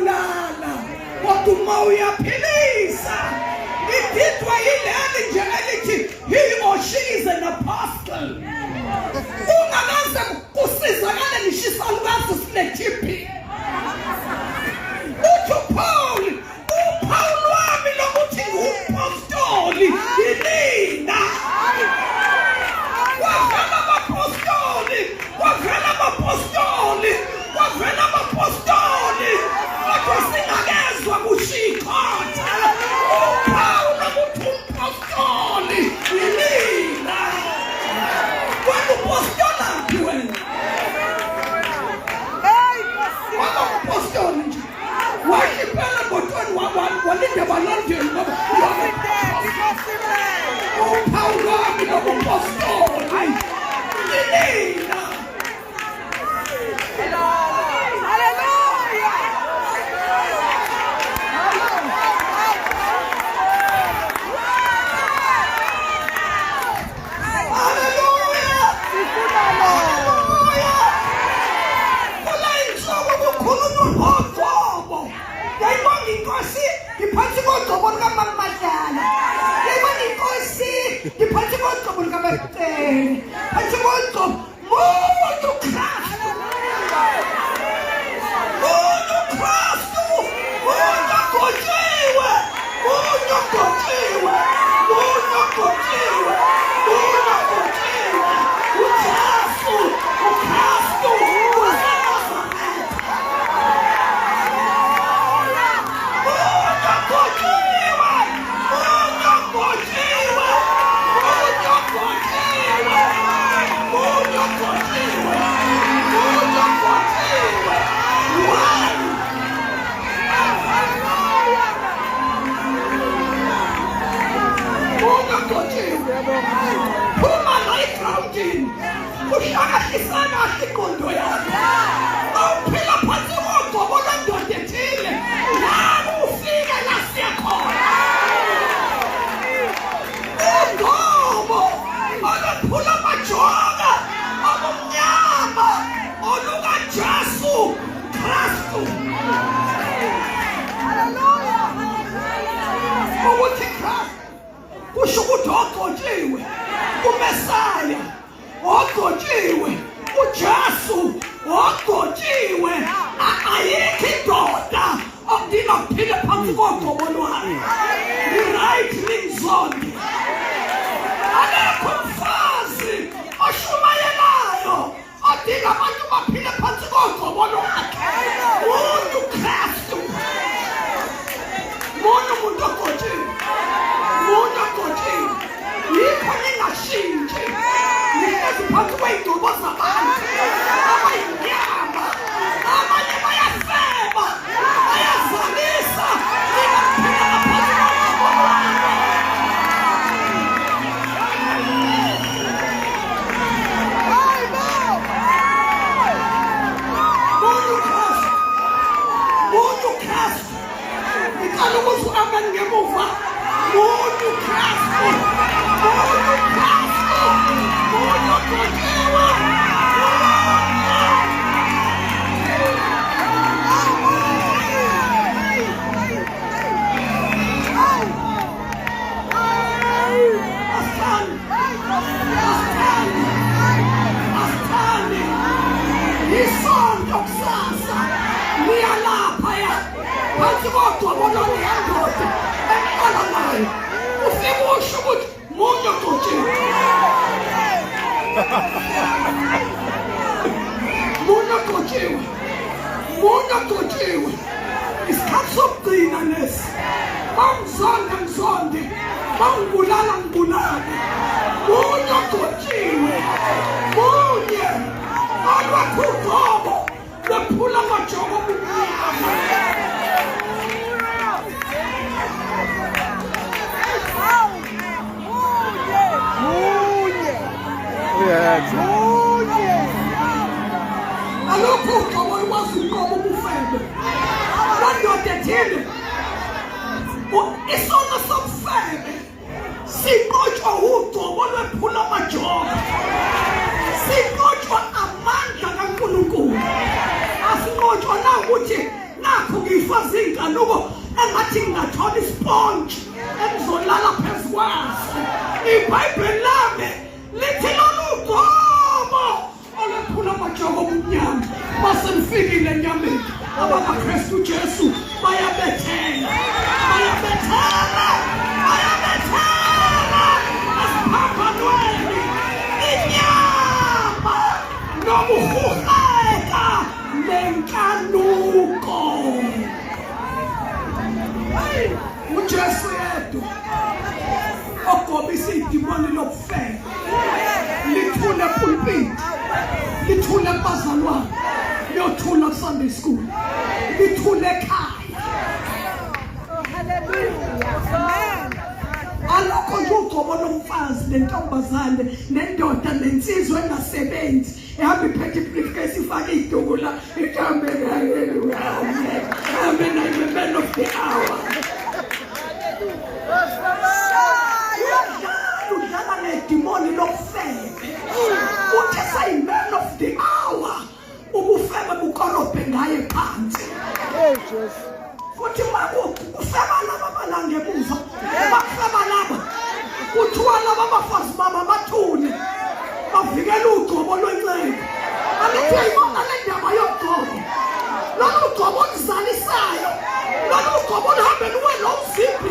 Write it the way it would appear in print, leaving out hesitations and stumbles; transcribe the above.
uyabulala kodwa uma uyaphilisa. Ididwa yileli nje elithi he or she is an apostle. Ungakaze kusizakale nishisalukazi sine-TB. Uthi uPaul wami lokuthi ngupostoli yilina. Wavela abapostoli. Kodwa singakezwa kushikhatha. uPaul ukuthi umpostoli yilina. Wena upostolaphi wena? Upostoli nje. Wakhipela ngotweni walinde balandeli ngoba uPaul wami lokumpostoli yilina. isponge engizolala phezu kwaso. IBhayibheli lami lithi lolu gcobo oluphula amajoko omnyama baselifikile enyameni. AbakwaKristu Jesu bayabethela esiphambanweni inyama nokuhugeka nenkanuko. uJesu yedwa ogobisa idimoni lokufela, lithule pulpit, lithule bazalwane, liyothula Sunday school, lithule ekhaya. Alokho nje ugcobo lomfazi nentombazane nendoda nensizwe engasebenzi ehamba iphethe ibriefcase ifake iduku la ihambe amen, I'm the man of the hour. Udlala nedimoni lokufebe, uthi sayi-man of the hour, ubufebe bukorobhe ngaye phansi. Futhi ufeba laba balangemuva, bafeba laba kuthiwa laba abafazi baba bathule bavikela ugcobo lwenxeba. Alithi uyayibona le ndaba yogcobo, lolu gcobo oluzalisayo, lolu gcobo oluhambe luwe lo mzimbi